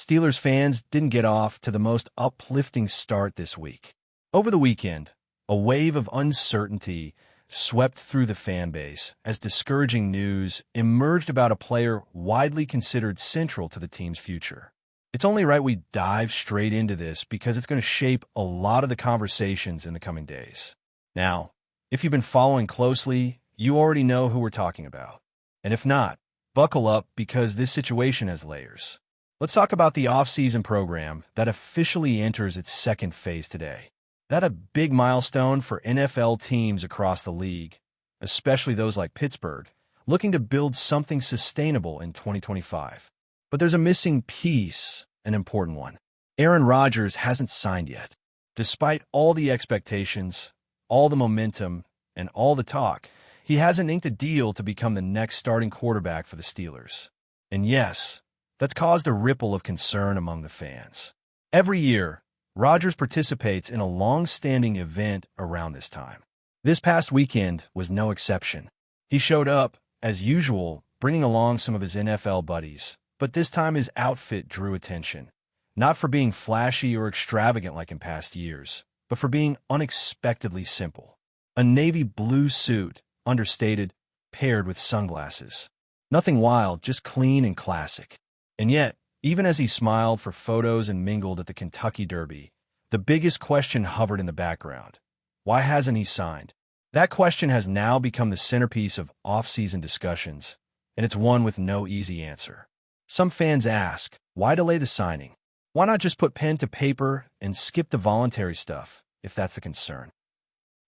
Steelers fans didn't get off to the most uplifting start this week. Over the weekend, a wave of uncertainty swept through the fan base as discouraging news emerged about a player widely considered central to the team's future. It's only right we dive straight into this because it's going to shape a lot of the conversations in the coming days. Now, if you've been following closely, you already know who we're talking about. And if not, buckle up because this situation has layers. Let's talk about the offseason program that officially enters its second phase today. That's a big milestone for NFL teams across the league, especially those like Pittsburgh, looking to build something sustainable in 2025. But there's a missing piece, an important one. Aaron Rodgers hasn't signed yet. Despite all the expectations, all the momentum, and all the talk, he hasn't inked a deal to become the next starting quarterback for the Steelers. And yes, that's caused a ripple of concern among the fans. Every year, Rodgers participates in a long-standing event around this time. This past weekend was no exception. He showed up, as usual, bringing along some of his NFL buddies, but this time his outfit drew attention, not for being flashy or extravagant like in past years, but for being unexpectedly simple. A navy blue suit, understated, paired with sunglasses. Nothing wild, just clean and classic. And yet, even as he smiled for photos and mingled at the Kentucky Derby, the biggest question hovered in the background. Why hasn't he signed? That question has now become the centerpiece of off-season discussions, and it's one with no easy answer. Some fans ask, why delay the signing? Why not just put pen to paper and skip the voluntary stuff, if that's the concern?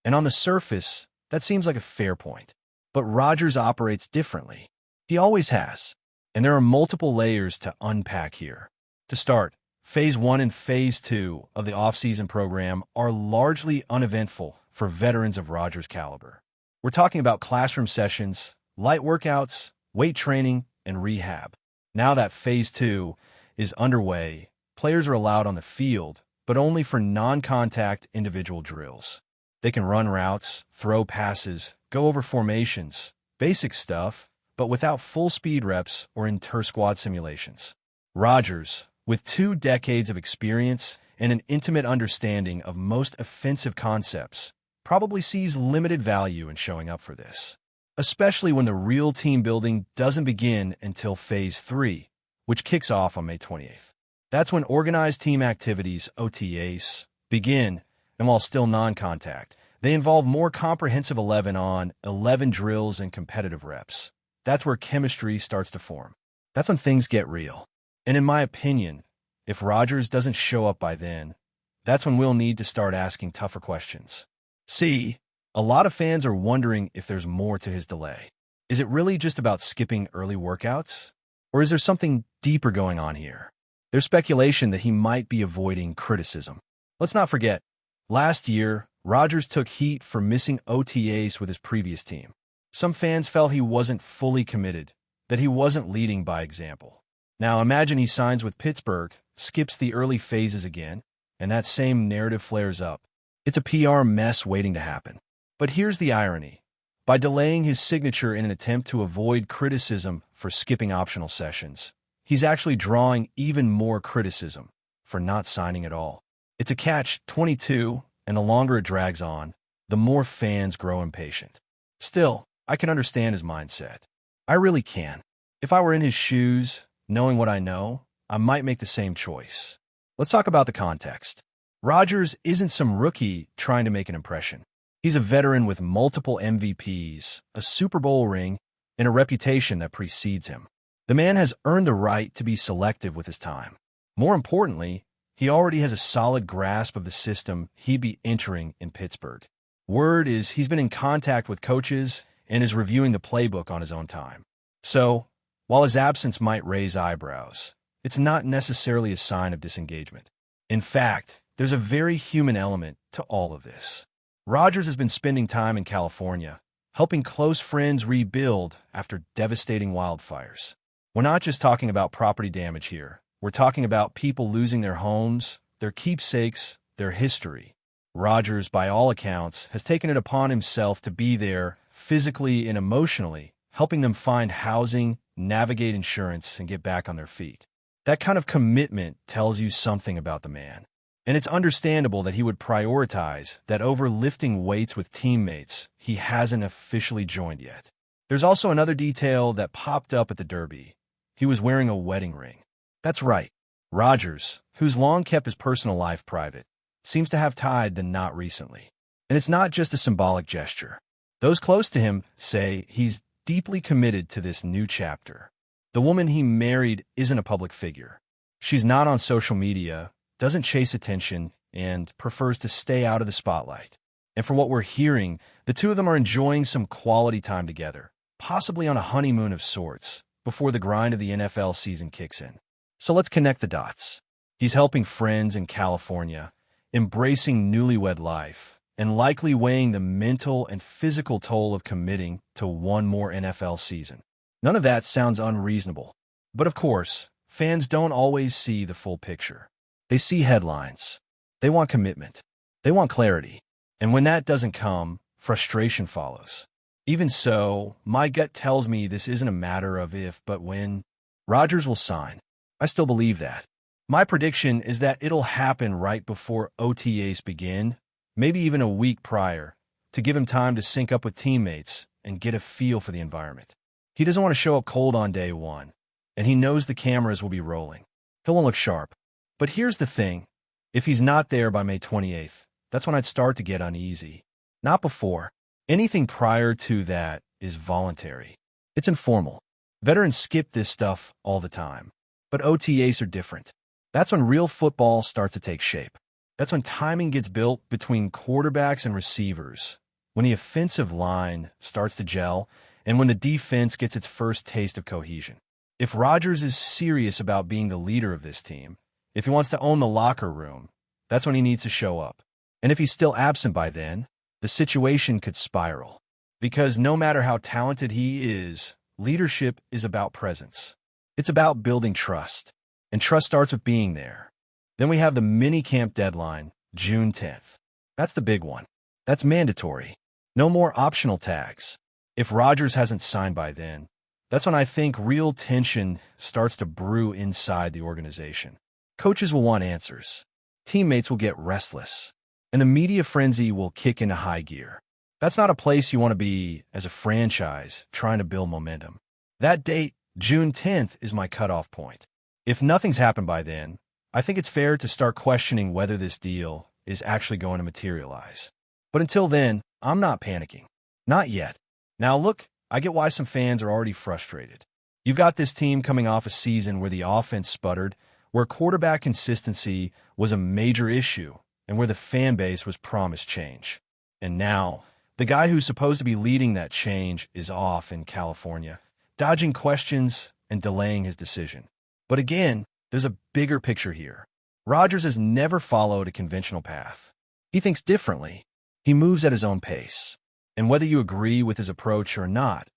And on the surface, that seems like a fair point. But Rodgers operates differently. He always has. And there are multiple layers to unpack here. To start, Phase 1 and Phase 2 of the offseason program are largely uneventful for veterans of Rodgers' caliber. We're talking about classroom sessions, light workouts, weight training, and rehab. Now that Phase 2 is underway, players are allowed on the field, but only for non-contact individual drills. They can run routes, throw passes, go over formations, basic stuff, but without full speed reps or inter-squad simulations. Rodgers, with 2 decades of experience and an intimate understanding of most offensive concepts, probably sees limited value in showing up for this, especially when the real team building doesn't begin until Phase 3, which kicks off on May 28th. That's when organized team activities, OTAs, begin, and while still non-contact, they involve more comprehensive 11-on, 11 drills and competitive reps. That's where chemistry starts to form. That's when things get real. And in my opinion, if Rodgers doesn't show up by then, that's when we'll need to start asking tougher questions. See, a lot of fans are wondering if there's more to his delay. Is it really just about skipping early workouts? Or is there something deeper going on here? There's speculation that he might be avoiding criticism. Let's not forget, last year, Rodgers took heat for missing OTAs with his previous team. Some fans felt he wasn't fully committed, that he wasn't leading by example. Now imagine he signs with Pittsburgh, skips the early phases again, and that same narrative flares up. It's a PR mess waiting to happen. But here's the irony. By delaying his signature in an attempt to avoid criticism for skipping optional sessions, he's actually drawing even more criticism for not signing at all. It's a catch-22, and the longer it drags on, the more fans grow impatient. Still, I can understand his mindset. I really can. If I were in his shoes, knowing what I know, I might make the same choice. Let's talk about the context. Rodgers isn't some rookie trying to make an impression. He's a veteran with multiple MVPs, a Super Bowl ring, and a reputation that precedes him. The man has earned the right to be selective with his time. More importantly, he already has a solid grasp of the system he'd be entering in Pittsburgh. Word is he's been in contact with coaches and is reviewing the playbook on his own time. So, while his absence might raise eyebrows, it's not necessarily a sign of disengagement. In fact, there's a very human element to all of this. Rodgers has been spending time in California, helping close friends rebuild after devastating wildfires. We're not just talking about property damage here. We're talking about people losing their homes, their keepsakes, their history. Rodgers, by all accounts, has taken it upon himself to be there physically and emotionally, helping them find housing, navigate insurance, and get back on their feet. That kind of commitment tells you something about the man. And it's understandable that he would prioritize that over lifting weights with teammates he hasn't officially joined yet. There's also another detail that popped up at the Derby. He was wearing a wedding ring. That's right. Rodgers, who's long kept his personal life private, seems to have tied the knot recently. And it's not just a symbolic gesture. Those close to him say he's deeply committed to this new chapter. The woman he married isn't a public figure. She's not on social media, doesn't chase attention, and prefers to stay out of the spotlight. And for what we're hearing, the two of them are enjoying some quality time together, possibly on a honeymoon of sorts, before the grind of the NFL season kicks in. So let's connect the dots. He's helping friends in California, embracing newlywed life, and likely weighing the mental and physical toll of committing to one more NFL season. None of that sounds unreasonable. But of course, fans don't always see the full picture. They see headlines. They want commitment. They want clarity. And when that doesn't come, frustration follows. Even so, my gut tells me this isn't a matter of if, but when. Rodgers will sign. I still believe that. My prediction is that it'll happen right before OTAs begin, maybe even a week prior, to give him time to sync up with teammates and get a feel for the environment. He doesn't want to show up cold on day one, and he knows the cameras will be rolling. He'll want to look sharp. But here's the thing. If he's not there by May 28th, that's when I'd start to get uneasy. Not before. Anything prior to that is voluntary. It's informal. Veterans skip this stuff all the time. But OTAs are different. That's when real football starts to take shape. That's when timing gets built between quarterbacks and receivers, when the offensive line starts to gel, and when the defense gets its first taste of cohesion. If Rodgers is serious about being the leader of this team, if he wants to own the locker room, that's when he needs to show up. And if he's still absent by then, the situation could spiral. Because no matter how talented he is, leadership is about presence. It's about building trust. And trust starts with being there. Then we have the mini-camp deadline, June 10th. That's the big one. That's mandatory. No more optional tags. If Rodgers hasn't signed by then, that's when I think real tension starts to brew inside the organization. Coaches will want answers. Teammates will get restless. And the media frenzy will kick into high gear. That's not a place you want to be as a franchise trying to build momentum. That date, June 10th, is my cutoff point. If nothing's happened by then, I think it's fair to start questioning whether this deal is actually going to materialize. But until then, I'm not panicking. Not yet. Now look, I get why some fans are already frustrated. You've got this team coming off a season where the offense sputtered, where quarterback consistency was a major issue, and where the fan base was promised change. And now, the guy who's supposed to be leading that change is off in California, dodging questions and delaying his decision. But again, there's a bigger picture here. Rodgers has never followed a conventional path. He thinks differently. He moves at his own pace. And whether you agree with his approach or not,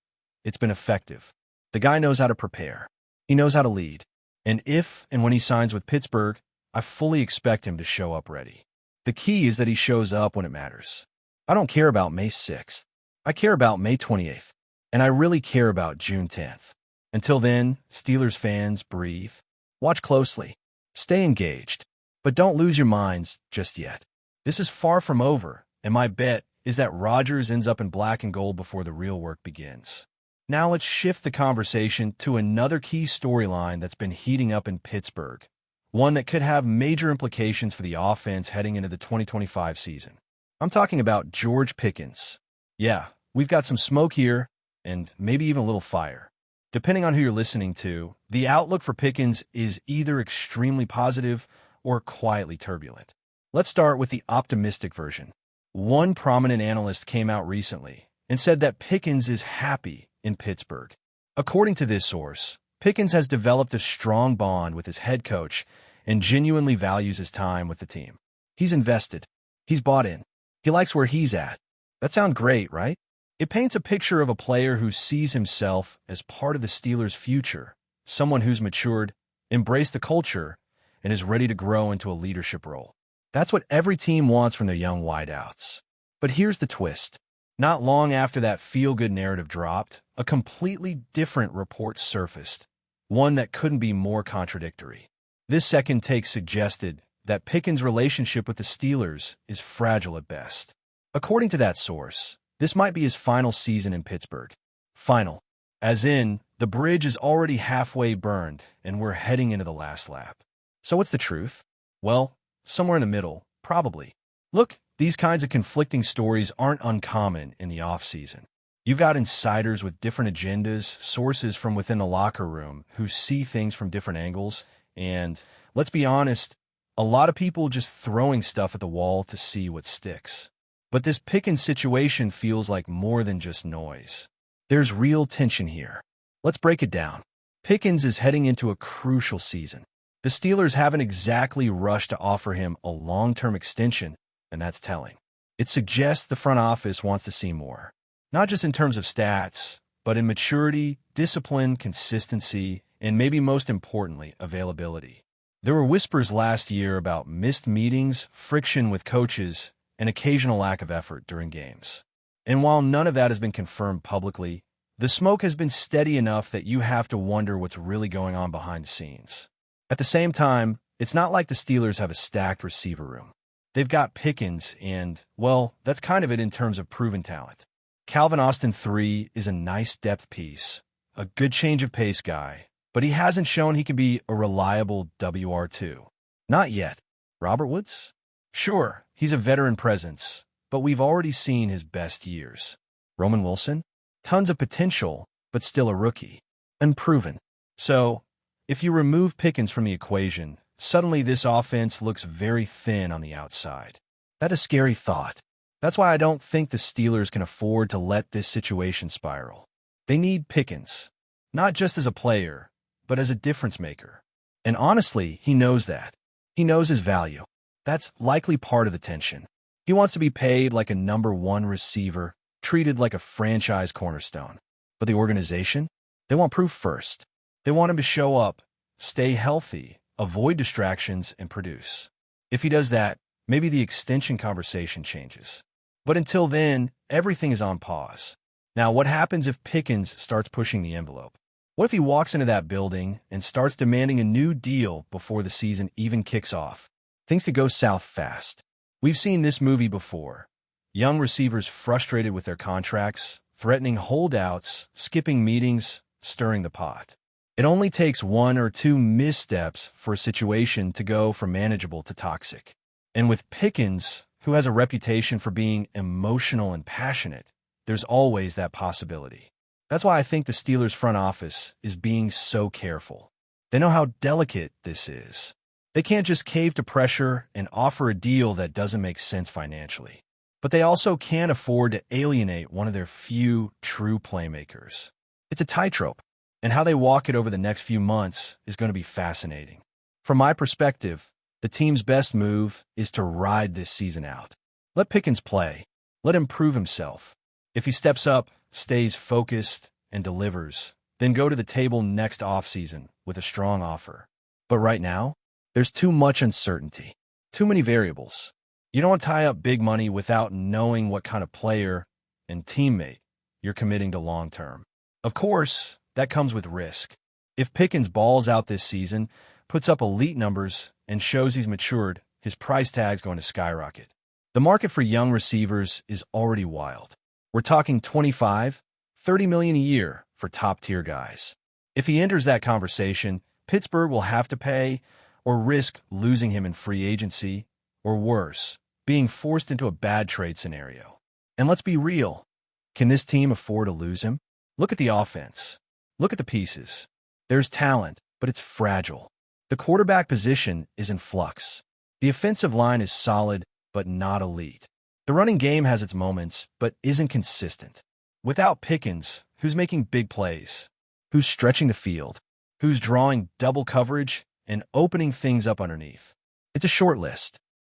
it's been effective. The guy knows how to prepare. He knows how to lead. And if and when he signs with Pittsburgh, I fully expect him to show up ready. The key is that he shows up when it matters. I don't care about May 6th. I care about May 28th. And I really care about June 10th. Until then, Steelers fans, breathe. Watch closely. Stay engaged. But don't lose your minds just yet. This is far from over, and my bet is that Rodgers ends up in black and gold before the real work begins. Now let's shift the conversation to another key storyline that's been heating up in Pittsburgh, one that could have major implications for the offense heading into the 2025 season. I'm talking about George Pickens. Yeah, we've got some smoke here, and maybe even a little fire. Depending on who you're listening to, the outlook for Pickens is either extremely positive or quietly turbulent. Let's start with the optimistic version. One prominent analyst came out recently and said that Pickens is happy in Pittsburgh. According to this source, Pickens has developed a strong bond with his head coach and genuinely values his time with the team. He's invested. He's bought in. He likes where he's at. That sounds great, right? It paints a picture of a player who sees himself as part of the Steelers' future, someone who's matured, embraced the culture, and is ready to grow into a leadership role. That's what every team wants from their young wideouts. But here's the twist. Not long after that feel-good narrative dropped, a completely different report surfaced. one that couldn't be more contradictory. This second take suggested that Pickens' relationship with the Steelers is fragile at best. According to that source, this might be his final season in Pittsburgh. Final, as in, the bridge is already halfway burned and we're heading into the last lap. So what's the truth? Well, somewhere in the middle, probably. Look, these kinds of conflicting stories aren't uncommon in the offseason. You've got insiders with different agendas, sources from within the locker room who see things from different angles, and, let's be honest, a lot of people just throwing stuff at the wall to see what sticks. But this Pickens situation feels like more than just noise. There's real tension here. Let's break it down. Pickens is heading into a crucial season. The Steelers haven't exactly rushed to offer him a long-term extension, and that's telling. It suggests the front office wants to see more. Not just in terms of stats, but in maturity, discipline, consistency, and maybe most importantly, availability. There were whispers last year about missed meetings, friction with coaches, and occasional lack of effort during games. And while none of that has been confirmed publicly, the smoke has been steady enough that you have to wonder what's really going on behind the scenes. At the same time, it's not like the Steelers have a stacked receiver room. They've got Pickens and, well, that's kind of it in terms of proven talent. Calvin Austin III is a nice depth piece, a good change of pace guy, but he hasn't shown he can be a reliable WR2. Not yet. Robert Woods? Sure, he's a veteran presence, but we've already seen his best years. Roman Wilson? Tons of potential, but still a rookie. Unproven. So, if you remove Pickens from the equation, suddenly this offense looks very thin on the outside. That's a scary thought. That's why I don't think the Steelers can afford to let this situation spiral. They need Pickens, not just as a player, but as a difference maker. And honestly, he knows that. He knows his value. That's likely part of the tension. He wants to be paid like a number one receiver, treated like a franchise cornerstone. But the organization? They want proof first. They want him to show up, stay healthy, avoid distractions, and produce. If he does that, maybe the extension conversation changes. But until then, everything is on pause. Now, what happens if Pickens starts pushing the envelope? What if he walks into that building and starts demanding a new deal before the season even kicks off? Things could go south fast. We've seen this movie before. Young receivers frustrated with their contracts, threatening holdouts, skipping meetings, stirring the pot. It only takes one or two missteps for a situation to go from manageable to toxic. And with Pickens, who has a reputation for being emotional and passionate, there's always that possibility. That's why I think the Steelers' front office is being so careful. They know how delicate this is. They can't just cave to pressure and offer a deal that doesn't make sense financially. But they also can't afford to alienate one of their few true playmakers. It's a tightrope, and how they walk it over the next few months is going to be fascinating. From my perspective, the team's best move is to ride this season out. Let Pickens play. Let him prove himself. If he steps up, stays focused, and delivers, then go to the table next offseason with a strong offer. But right now, there's too much uncertainty, too many variables. You don't tie up big money without knowing what kind of player and teammate you're committing to long term. Of course, that comes with risk. If Pickens balls out this season, puts up elite numbers, and shows he's matured, his price tag's going to skyrocket. The market for young receivers is already wild. We're talking $25, $30 million a year for top-tier guys. If he enters that conversation, Pittsburgh will have to pay or risk losing him in free agency, or worse, being forced into a bad trade scenario. And let's be real. Can this team afford to lose him? Look at the offense. Look at the pieces. There's talent, but it's fragile. The quarterback position is in flux. The offensive line is solid, but not elite. The running game has its moments, but isn't consistent. Without Pickens, who's making big plays, who's stretching the field, who's drawing double coverage and opening things up underneath. It's a short list.